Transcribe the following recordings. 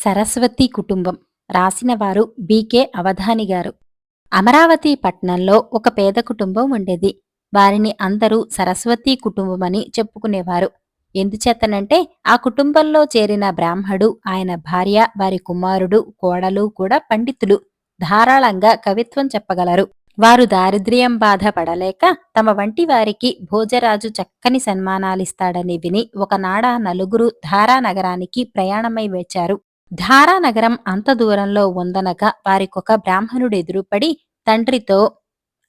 సరస్వతి కుటుంబం రాసినవారు బీకే అవధాని గారు. అమరావతి పట్నంలో ఒక పేద కుటుంబం ఉండేది. వారిని అందరూ సరస్వతి కుటుంబమని చెప్పుకునేవారు. ఎందుచేతనంటే ఆ కుటుంబంలో చేరిన బ్రాహ్మడు, ఆయన భార్య, వారి కుమారుడు, కోడలు కూడా పండితులు. ధారాళంగా కవిత్వం చెప్పగలరు. వారు దారిద్ర్యం బాధ పడలేక తమ వంటి వారికి భోజరాజు చక్కని సన్మానాలిస్తాడని విని ఒకనాడ నలుగురు ధారానగరానికి ప్రయాణమై వచ్చారు. ధారానగరం అంత దూరంలో ఉందనగా వారికొక బ్రాహ్మణుడు ఎదురుపడి తండ్రితో,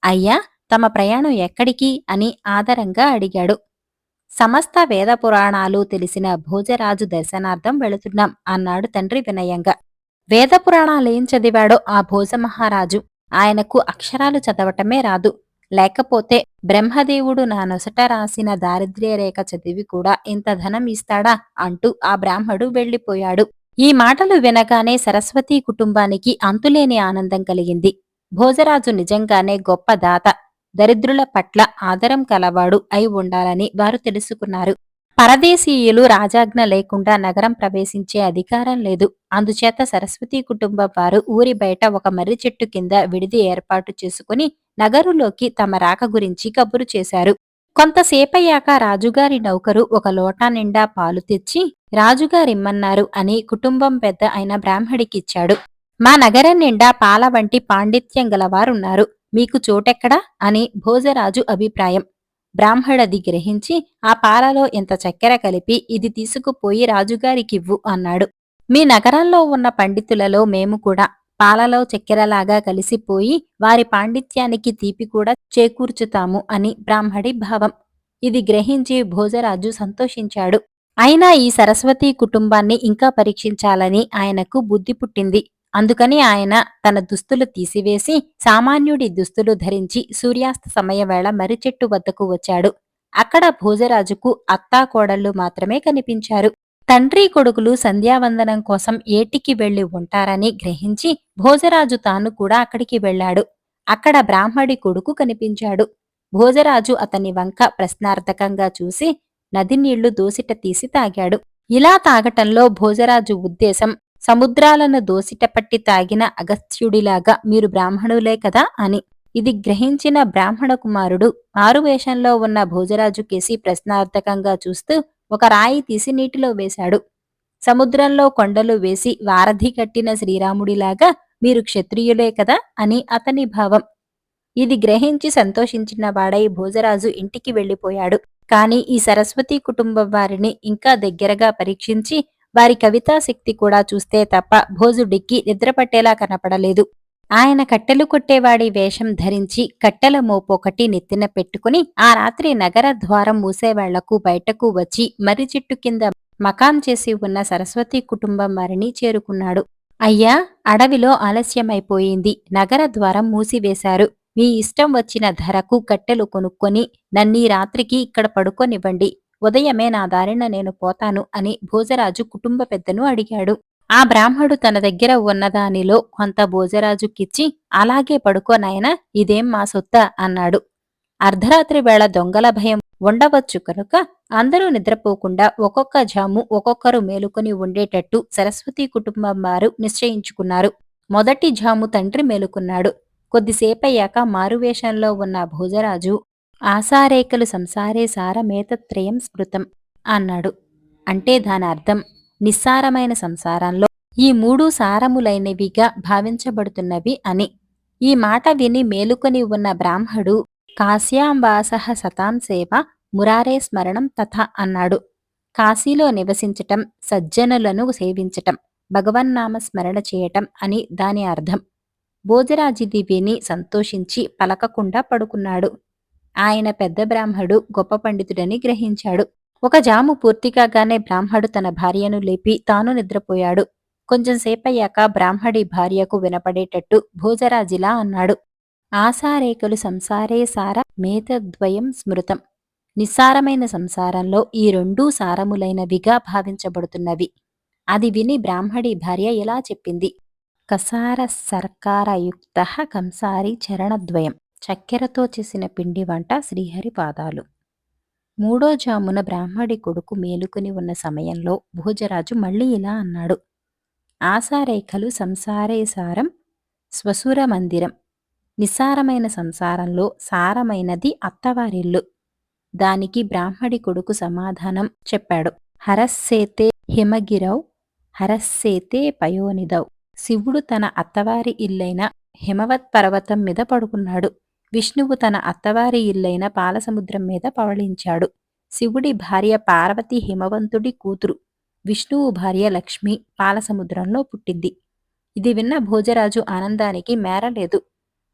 అయ్యా, తమ ప్రయాణం ఎక్కడికి అని ఆదరంగా అడిగాడు. సమస్త వేద పురాణాలు తెలిసిన భోజరాజు దర్శనార్థం వెళుతున్నాం అన్నాడు తండ్రి వినయంగా. వేద పురాణాలేం చదివాడో ఆ భోజమహారాజు. ఆయనకు అక్షరాలు చదవటమే రాదు. లేకపోతే బ్రహ్మదేవుడు నా నొసట రాసిన దారిద్ర్యరేఖ చదివి కూడా ఇంత ధనం ఇస్తాడా అంటూ ఆ బ్రాహ్మడు వెళ్ళిపోయాడు. ఈ మాటలు వినగానే సరస్వతీ కుటుంబానికి అంతులేని ఆనందం కలిగింది. భోజరాజు నిజంగానే గొప్ప దాత, దరిద్రుల పట్ల ఆదరం కలవాడు అయి ఉండాలని వారు తెలుసుకున్నారు. పరదేశీయులు రాజాజ్ఞ లేకుండా నగరం ప్రవేశించే అధికారం లేదు. అందుచేత సరస్వతీ కుటుంబం వారు ఊరి బయట ఒక మర్రి చెట్టు కింద విడిది ఏర్పాటు చేసుకుని నగరులోకి తమ రాక గురించి కబురు చేశారు. కొంతసేపయ్యాక రాజుగారి నౌకరు ఒక లోటా నిండా పాలు తెచ్చి రాజుగారిమ్మన్నారు అని కుటుంబం పెద్ద అయిన బ్రాహ్మడికిచ్చాడు. మా నగరం నిండా పాల వంటి పాండిత్యం గలవారున్నారు, మీకు చోటెక్కడా అని భోజరాజు అభిప్రాయం. బ్రాహ్మడది గ్రహించి ఆ పాలలో ఇంత చక్కెర కలిపి ఇది తీసుకుపోయి రాజుగారికివ్వు అన్నాడు. మీ నగరంలో ఉన్న పండితులలో మేము కూడా పాలలో చక్కెరలాగా కలిసిపోయి వారి పాండిత్యానికి తీపి కూడా చేకూర్చుతాము అని బ్రాహ్మడి భావం. ఇది గ్రహించి భోజరాజు సంతోషించాడు. అయినా ఈ సరస్వతీ కుటుంబాన్ని ఇంకా పరీక్షించాలని ఆయనకు బుద్ధి పుట్టింది. అందుకని ఆయన తన దుస్తులు తీసివేసి సామాన్యుడి దుస్తులు ధరించి సూర్యాస్త సమయవేళ మర్రిచెట్టు వద్దకు వచ్చాడు. అక్కడ భోజరాజుకు అత్తా కోడళ్లు మాత్రమే కనిపించారు. తండ్రి కొడుకులు సంధ్యావందనం కోసం ఏటికి వెళ్లి ఉంటారని గ్రహించి భోజరాజు తాను కూడా అక్కడికి వెళ్ళాడు. అక్కడ బ్రాహ్మడి కొడుకు కనిపించాడు. భోజరాజు అతని వంక ప్రశ్నార్థకంగా చూసి నది నీళ్లు దోసిట తీసి తాగాడు. ఇలా తాగటంలో భోజరాజు ఉద్దేశం సముద్రాలను దోసిట పట్టి తాగిన అగస్త్యుడిలాగా మీరు బ్రాహ్మణులే కదా అని. ఇది గ్రహించిన బ్రాహ్మణ కుమారుడు మారువేషంలో ఉన్న భోజరాజు కేసి ప్రశ్నార్థకంగా చూస్తూ ఒక రాయి తీసి నీటిలో వేశాడు. సముద్రంలో కొండలు వేసి వారధి కట్టిన శ్రీరాముడిలాగా మీరు క్షత్రియులే కదా అని అతని భావం. ఇది గ్రహించి సంతోషించిన వాడై భోజరాజు ఇంటికి వెళ్ళిపోయాడు. కాని ఈ సరస్వతీ కుటుంబం వారిని ఇంకా దగ్గరగా పరీక్షించి వారి కవితాశక్తి కూడా చూస్తే తప్ప భోజుడికి నిద్రపట్టేలా కనపడలేదు. ఆయన కట్టెలు కొట్టేవాడి వేషం ధరించి కట్టెల మోపొకటి నెత్తిన పెట్టుకుని ఆ రాత్రి నగర ద్వారం మూసేవాళ్లకు బయటకు వచ్చి మర్రి చెట్టు కింద మకాం చేసి ఉన్న సరస్వతీ కుటుంబం వారిని చేరుకున్నాడు. అయ్యా, అడవిలో ఆలస్యమైపోయింది, నగర ద్వారం మూసివేశారు. మీ ఇష్టం వచ్చిన ధరకు కట్టెలు కొనుక్కొని నన్నీ రాత్రికి ఇక్కడ పడుకోనివ్వండి. ఉదయమే నా దారిన నేను పోతాను అని భోజరాజు కుటుంబ పెద్దను అడిగాడు. ఆ బ్రాహ్మడు తన దగ్గర ఉన్నదానిలో కొంత భోజరాజుకిచ్చి అలాగే పడుకోనాయనా, ఇదేం మా సొత్తా అన్నాడు. అర్ధరాత్రి వేళ దొంగల భయం ఉండవచ్చు కనుక అందరూ నిద్రపోకుండా ఒక్కొక్క జాము ఒక్కొక్కరు మేలుకొని ఉండేటట్టు సరస్వతీ కుటుంబం వారు నిశ్చయించుకున్నారు. మొదటి జాము తండ్రి మేలుకున్నాడు. కొద్దిసేపయ్యాక మారువేషంలో ఉన్న భోజరాజు ఆసారేకలు సంసారే సారమేతత్రయం స్మృతం అన్నాడు. అంటే దాని అర్థం నిస్సారమైన సంసారంలో ఈ మూడు సారములైనవిగా భావించబడుతున్నవి అని. ఈ మాట విని మేలుకొని ఉన్న బ్రాహ్మడు కాశ్యాంవాసః సతాం సేవ మురారే స్మరణం తథ అన్నాడు. కాశీలో నివసించటం, సజ్జనులను సేవించటం, భగవన్నామ స్మరణ చేయటం అని దాని అర్థం. భోజరాజిది విని సంతోషించి పలకకుండా పడుకున్నాడు. ఆయన పెద్ద బ్రాహ్మడు గొప్ప పండితుడని గ్రహించాడు. ఒక జాము పూర్తికాగానే బ్రాహ్మడు తన భార్యను లేపి తాను నిద్రపోయాడు. కొంచెం సేపయ్యాక బ్రాహ్మడి భార్యకు వినపడేటట్టు భోజరాజిలా అన్నాడు. ఆసారేకలు సంసారే సార మేతద్వయం స్మృతం. నిస్సారమైన సంసారంలో ఈ రెండూ సారములైనవిగా భావించబడుతున్నవి. అది విని బ్రాహ్మడి భార్య ఇలా చెప్పింది. కసార సర్కారయుక్త కంసారి చరణద్వయం. చక్కెరతో చేసిన పిండి వంట శ్రీహరి పాదాలు. మూడో జామున బ్రాహ్మడి కొడుకు మేలుకుని ఉన్న సమయంలో భోజరాజు మళ్ళీ ఇలా అన్నాడు. ఆశారేఖలు సంసారే సారం స్వసుర మందిరం. నిస్సారమైన సంసారంలో సారమైనది అత్తవారిల్లు. దానికి బ్రాహ్మడి కొడుకు సమాధానం చెప్పాడు. హరస్సేతే హిమగిరౌ హరస్సేతే పయోనిదౌ. శివుడు తన అత్తవారి ఇల్లైన హిమవత్ పర్వతం మీద పడుకున్నాడు. విష్ణువు తన అత్తవారి ఇల్లైన పాలసముద్రం మీద పవళించాడు. శివుడి భార్య పార్వతి హిమవంతుడి కూతురు. విష్ణువు భార్య లక్ష్మి పాలసముద్రంలో పుట్టింది. ఇది విన్న భోజరాజు ఆనందానికి మేరలేదు.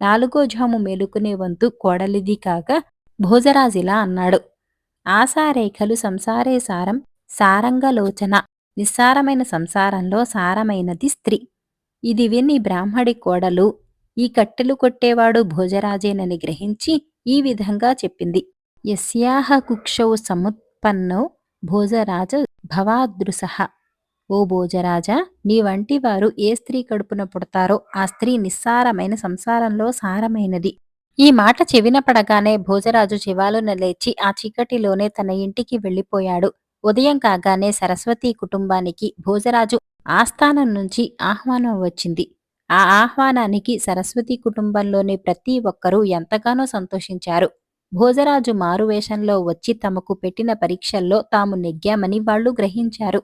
నాలుగో జాము మేలుకునే వంతు కోడలిది కాగా భోజరాజిలా అన్నాడు. ఆశారేఖలు సంసారే సారం సారంగలోచన. నిస్సారమైన సంసారంలో సారమైనది స్త్రీ. ఇది విని బ్రాహ్మడి కోడలు ఈ కట్టెలు కొట్టేవాడు భోజరాజేనని గ్రహించి ఈ విధంగా చెప్పింది. యస్యాహ కుక్షౌ సముత్పన్నౌ భోజరాజ భవాదృశః. ఓ భోజరాజా, నీ వంటి వారు ఏ స్త్రీ కడుపున పుడతారో ఆ స్త్రీ నిస్సారమైన సంసారంలో సారమైనది. ఈ మాట చెవిన పడగానే భోజరాజు చివాలున లేచి ఆ చీకటిలోనే తన ఇంటికి వెళ్ళిపోయాడు. ఉదయం కాగానే సరస్వతి కుటుంబానికి భోజరాజు ఆస్థానం నుంచి ఆహ్వానం వచ్చింది. ఆ ఆహ్వానానికి సరస్వతి కుటుంబంలోని ప్రతి ఒక్కరూ ఎంతగానో సంతోషించారు. భోజరాజు మారువేషంలో వచ్చి తమకు పెట్టిన పరీక్షల్లో తాము నెగ్గామని వాళ్లు గ్రహించారు.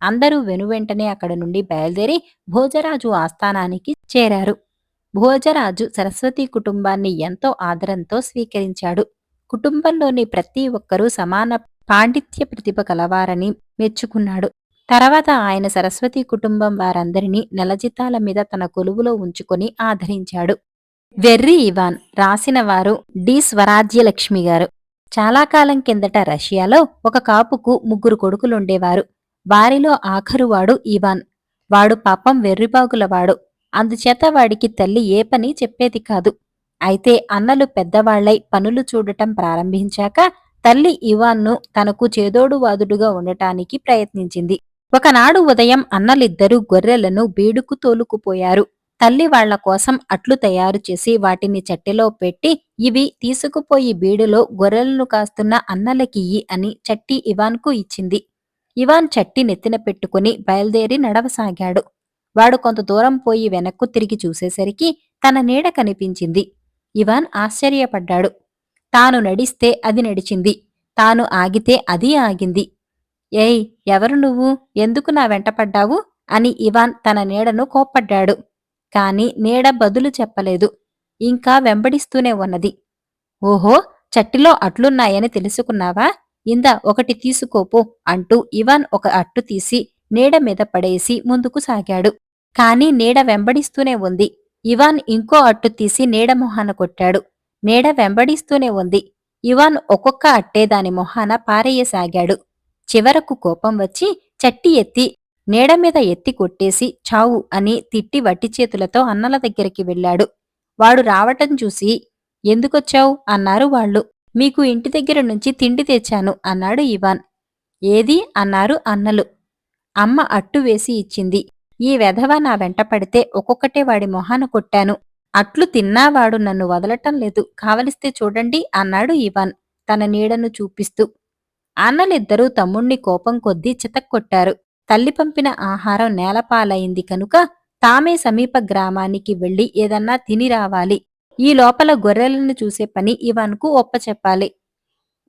అందరూ వెనువెంటనే అక్కడ నుండి బయలుదేరి భోజరాజు ఆస్థానానికి చేరారు. భోజరాజు సరస్వతి కుటుంబాన్ని ఎంతో ఆదరంతో స్వీకరించాడు. కుటుంబంలోని ప్రతి ఒక్కరూ సమాన పాండిత్య ప్రతిభ కలవారని మెచ్చుకున్నాడు. తర్వాత ఆయన సరస్వతి కుటుంబం వారందరినీ నెలజీతాల మీద తన కొలువులో ఉంచుకొని ఆదరించాడు. వెర్రి ఇవాన్. రాసిన వారు డి స్వరాజ్యలక్ష్మి గారు. చాలా కాలం కిందట రష్యాలో ఒక కాపుకు 3 కొడుకులుండేవారు. వారిలో ఆఖరువాడు ఇవాన్. వాడు పాపం వెర్రిబాగులవాడు. అందుచేత వాడికి తల్లి ఏ పని చెప్పేది కాదు. అయితే అన్నలు పెద్దవాళ్లై పనులు చూడటం ప్రారంభించాక తల్లి ఇవాన్ను తనకు చేదోడువాదుడుగా ఉండటానికి ప్రయత్నించింది. ఒకనాడు ఉదయం అన్నలిద్దరూ గొర్రెలను బీడుకు తోలుకుపోయారు. తల్లి వాళ్ల కోసం అట్లు తయారుచేసి వాటిని చట్టెలో పెట్టి, ఇవి తీసుకుపోయి బీడులో గొర్రెలను కాస్తున్న అన్నలకియ్యి అని చట్టి ఇవాన్కు ఇచ్చింది. ఇవాన్ చట్టి నెత్తిన పెట్టుకుని బయలుదేరి నడవసాగాడు. వాడు కొంత దూరం పోయి వెనక్కు తిరిగి చూసేసరికి తన నీడ కనిపించింది. ఇవాన్ ఆశ్చర్యపడ్డాడు. తాను నడిస్తే అది నడిచింది. తాను ఆగితే అది ఆగింది. ఏయ్, ఎవరు నువ్వు? ఎందుకు నా వెంటపడ్డావు? అని ఇవాన్ తన నీడను కోప్పడ్డాడు. కాని నీడ బదులు చెప్పలేదు. ఇంకా వెంబడిస్తూనే ఉన్నది. ఓహో, చట్టిలో అట్లున్నాయని తెలుసుకున్నావా? ఇందా ఒకటి తీసుకోపో అంటూ ఇవాన్ ఒక అట్టు తీసి నీడ మీద పడేసి ముందుకు సాగాడు. కాని నీడ వెంబడిస్తూనే ఉంది. ఇవాన్ ఇంకో అట్టు తీసి నీడ మొహాన కొట్టాడు. నీడ వెంబడిస్తూనే ఉంది. ఇవాన్ ఒక్కొక్క అట్టే దాని మొహాన పారేయసాగాడు. చివరకు కోపం వచ్చి చట్టి ఎత్తి నీడమీద ఎత్తి కొట్టేసి చావు అని తిట్టి వట్టి చేతులతో అన్నల దగ్గరికి వెళ్ళాడు. వాడు రావటం చూసి ఎందుకొచ్చావు అన్నారు వాళ్ళు. మీకు ఇంటి దగ్గర నుంచి తిండి తెచ్చాను అన్నాడు ఇవాన్. ఏది అన్నారు అన్నలు. అమ్మ అట్టు వేసి ఇచ్చింది. ఈ వెధవ నా వెంట పడితే ఒక్కొక్కటే వాడి మొహాన కొట్టాను. అట్లు తిన్నావాడు నన్ను వదలటం లేదు. కావలిస్తే చూడండి అన్నాడు ఇవాన్ తన నీడను చూపిస్తూ. అన్నలిద్దరూ తమ్ముణ్ణి కోపం కొద్దీ చితక్కొట్టారు. తల్లి పంపిన ఆహారం నేలపాలయింది కనుక తామే సమీప గ్రామానికి వెళ్లి ఏదన్నా తిని రావాలి. ఈ లోపల గొర్రెలను చూసే పని ఇవాన్కు ఒప్పచెప్పాలి.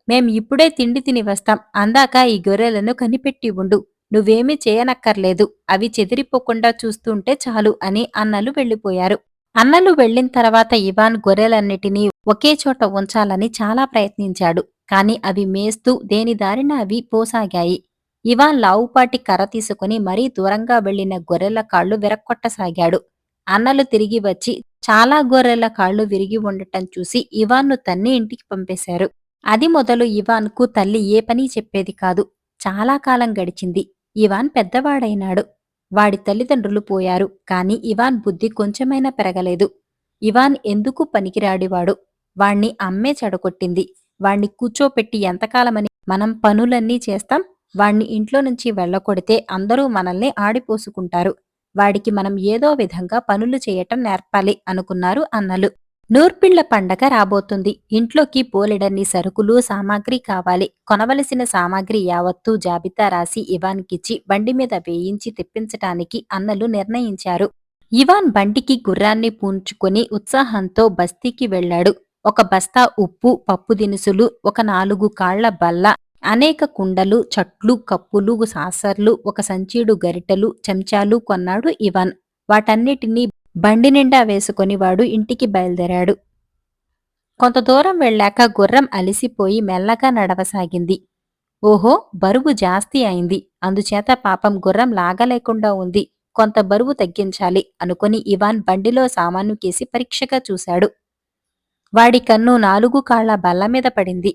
మేం ఇప్పుడే తిండి తిని వస్తాం. అందాక ఈ గొర్రెలను కనిపెట్టి ఉండు. నువ్వేమీ చేయనక్కర్లేదు. అవి చెదిరిపోకుండా చూస్తుంటే చాలు అని అన్నలు వెళ్ళిపోయారు. అన్నలు వెళ్లిన తర్వాత ఇవాన్ గొర్రెలన్నిటినీ ఒకే చోట ఉంచాలని చాలా ప్రయత్నించాడు. కాని అవి మేస్తూ దేని దారిన అవి పోసాగాయి. ఇవాన్ లావుపాటి కర్ర తీసుకుని మరీ దూరంగా వెళ్లిన గొర్రెల కాళ్లు విరక్కొట్టసాగాడు. అన్నలు తిరిగి వచ్చి చాలా గొర్రెల కాళ్లు విరిగి ఉండటం చూసి ఇవాన్ను తన్ని ఇంటికి పంపేశారు. అది మొదలు ఇవాన్కు తల్లి ఏ పని చెప్పేది కాదు. చాలా కాలం గడిచింది. ఇవాన్ పెద్దవాడైనాడు. వాడి తల్లిదండ్రులు పోయారు. కాని ఇవాన్ బుద్ధి కొంచెమైనా పెరగలేదు. ఇవాన్ ఎందుకు పనికిరాడివాడు. వాణ్ణి అమ్మే చెడగొట్టింది. వాణ్ణి కూర్చోపెట్టి ఎంతకాలమని మనం పనులన్నీ చేస్తాం? వాణ్ణి ఇంట్లో నుంచి వెళ్ళకొడితే అందరూ మనల్ని ఆడిపోసుకుంటారు. వాడికి మనం ఏదో విధంగా పనులు చేయటం నేర్పాలి అనుకున్నారు అన్నలు. నూర్పిళ్ల పండగ రాబోతుంది. ఇంట్లోకి బోలెడన్ని సరుకులు, సామాగ్రి కావాలి. కొనవలసిన సామాగ్రి యావత్తూ జాబితా రాసి ఇవాన్కిచ్చి బండిమీద వేయించి తెప్పించటానికి అన్నలు నిర్ణయించారు. ఇవాన్ బండికి గుర్రాన్ని పూంచుకొని ఉత్సాహంతో బస్తీకి వెళ్ళాడు. ఒక బస్తా ఉప్పు, పప్పు దినుసులు, ఒక 4 కాళ్ల బల్ల, అనేక కుండలు, చట్లు, కప్పులు, సాసర్లు, ఒక సంచీడు గరిటెలు, చెంచాలు కొన్నాడు ఇవాన్. వాటన్నిటినీ బండి నిండా వేసుకొని వాడు ఇంటికి బయలుదేరాడు. కొంత దూరం వెళ్ళాక గుర్రం అలిసిపోయి మెల్లగా నడవసాగింది. ఓహో, బరువు జాస్తి అయింది. అందుచేత పాపం గుర్రం లాగలేకుండా ఉంది. కొంత బరువు తగ్గించాలి అనుకుని ఇవాన్ బండిలో సామాను కేసి పరీక్షగా చూశాడు. వాడి కన్ను 4 కాళ్ల బల్లమీద పడింది.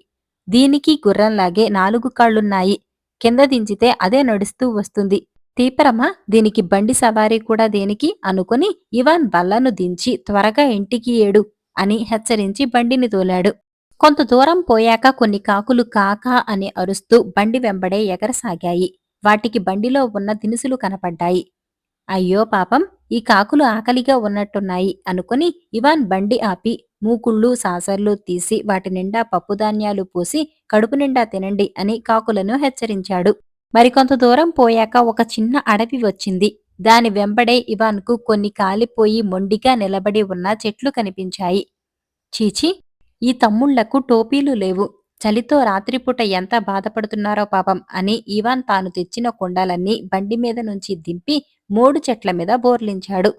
దీనికి గుర్రంలాగే 4 కాళ్లున్నాయి. కింద దించితే అదే నడుస్తూ వస్తుంది. తీపరమా, దీనికి బండి సవారీ కూడా దేనికి అనుకుని ఇవాన్ బల్లను దించి త్వరగా ఇంటికి ఏడు అని హెచ్చరించి బండిని తోలాడు. కొంత దూరం పోయాక కొన్ని కాకులు కాకా అని అరుస్తూ బండి వెంబడే ఎగరసాగాయి. వాటికి బండిలో ఉన్న దినుసులు కనపడ్డాయి. అయ్యో పాపం, ఈ కాకులు ఆకలిగా ఉన్నట్టున్నాయి అనుకుని ఇవాన్ బండి ఆపి మూకుళ్ళు, సాసర్లు తీసి వాటి నిండా పప్పుధాన్యాలు పోసి కడుపు నిండా తినండి అని కాకులను హెచ్చరించాడు. మరికొంత దూరం పోయాక ఒక చిన్న అడవి వచ్చింది. దాని వెంబడే ఇవాన్కు కొన్ని కాలిపోయి మొండిగా నిలబడి ఉన్న చెట్లు కనిపించాయి. చీచి, ఈ తమ్ముళ్లకు టోపీలు లేవు. చలితో రాత్రిపూట ఎంత బాధపడుతున్నారో పాపం అని ఇవాన్ తాను తెచ్చిన కుండలన్నీ బండిమీద నుంచి దింపి 3 చెట్ల మీద బోర్లించాడు.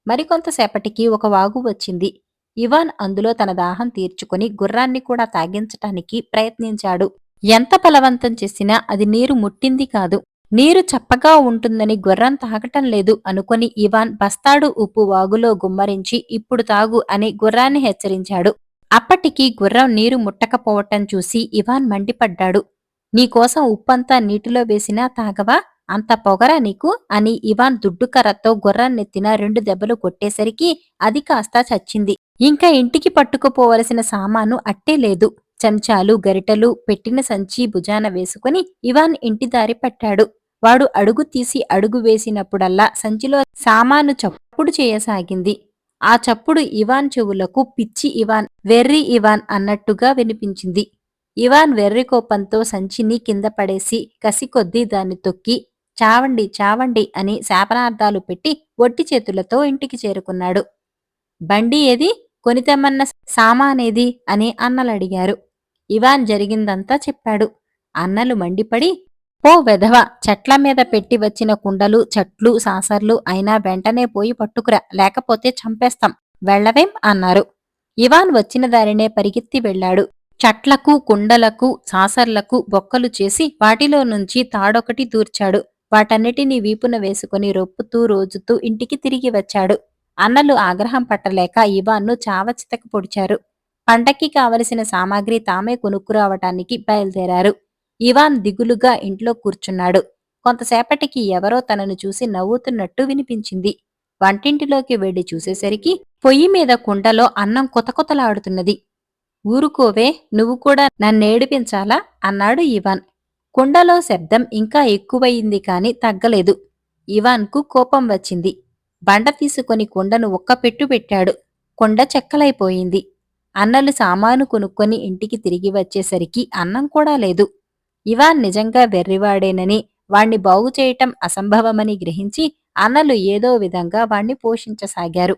మరికొంతసేపటికి ఒక వాగు వచ్చింది. ఇవాన్ అందులో తన దాహం తీర్చుకుని గుర్రాన్ని కూడా తాగించటానికి ప్రయత్నించాడు. ఎంత బలవంతం చేసినా అది నీరు ముట్టింది కాదు. నీరు చప్పగా ఉంటుందని గుర్రం తాగటం లేదు అనుకుని ఇవాన్ బస్తాడు ఉప్పు వాగులో గుమ్మరించి ఇప్పుడు తాగు అని గుర్రాన్ని హెచ్చరించాడు. అప్పటికి గుర్రం నీరు ముట్టకపోవటం చూసి ఇవాన్ మండిపడ్డాడు. నీకోసం ఉప్పంతా నీటిలో వేసినా తాగవా? అంత పొగరా నీకు అని ఇవాన్ దుడ్డుకర్రతో గుర్రాన్నెత్తిన 2 దెబ్బలు కొట్టేసరికి అది కాస్త చచ్చింది. ఇంకా ఇంటికి పట్టుకుపోవలసిన సామాను అట్టే లేదు. చెంచాలు, గరిటెలు పెట్టిన సంచి భుజాన వేసుకుని ఇవాన్ ఇంటి దారి పట్టాడు. వాడు అడుగు తీసి అడుగు వేసినప్పుడల్లా సంచిలో సామాను చప్పుడు చేయసాగింది. ఆ చప్పుడు ఇవాన్ చెవులకు పిచ్చి ఇవాన్, వెర్రి ఇవాన్ అన్నట్టుగా వినిపించింది. ఇవాన్ వెర్రి కోపంతో సంచిని కింద పడేసి కసికొద్దీ దాన్ని తొక్కి చావండి చావండి అని శాపనార్థాలు పెట్టి ఒట్టి చేతులతో ఇంటికి చేరుకున్నాడు. బండి ఏది, కొనితెమ్మన్న సామానేది అని అన్నలడిగారు. ఇవాన్ జరిగిందంతా చెప్పాడు. అన్నలు మండిపడి, పో వెధవ, చెట్ల మీద పెట్టి వచ్చిన కుండలు, చట్లు, సాసర్లు అయినా వెంటనే పోయి పట్టుకురా, లేకపోతే చంపేస్తాం, వెళ్ళవేం అన్నారు. ఇవాన్ వచ్చిన దారినే పరిగెత్తి వెళ్ళాడు. చట్లకు, కుండలకు, సాసర్లకు బొక్కలు చేసి వాటిలో నుంచి తాడొకటి దూర్చాడు. వాటన్నిటినీ వీపున వేసుకుని రొప్పుతూ రోజుతూ ఇంటికి తిరిగి వచ్చాడు. అన్నలు ఆగ్రహం పట్టలేక ఇవాన్ను చావచితక పొడిచారు. పండక్కి కావలసిన సామాగ్రి తామే కొనుక్కురావటానికి బయలుదేరారు. ఇవాన్ దిగులుగా ఇంట్లో కూర్చున్నాడు. కొంతసేపటికి ఎవరో తనను చూసి నవ్వుతున్నట్టు వినిపించింది. వంటింటిలోకి వెళ్లి చూసేసరికి పొయ్యి మీద కుండలో అన్నం కొతకొతలాడుతున్నది. ఊరుకోవే, నువ్వు కూడా నన్నేడిపించాలా అన్నాడు ఇవాన్. కుండలో శబ్దం ఇంకా ఎక్కువయింది కాని తగ్గలేదు. ఇవాన్కు కోపం వచ్చింది. బండ తీసుకొని కుండను ఒక్కపెట్టు పెట్టాడు. కుండ చెక్కలైపోయింది. అన్నలు సామాను కొనుక్కొని ఇంటికి తిరిగి వచ్చేసరికి అన్నం కూడా లేదు. ఇవాన్ నిజంగా వెర్రివాడేనని, వాణ్ణి బాగుచేయటం అసంభవమని గ్రహించి అన్నలు ఏదో విధంగా వాణ్ణి పోషించసాగారు.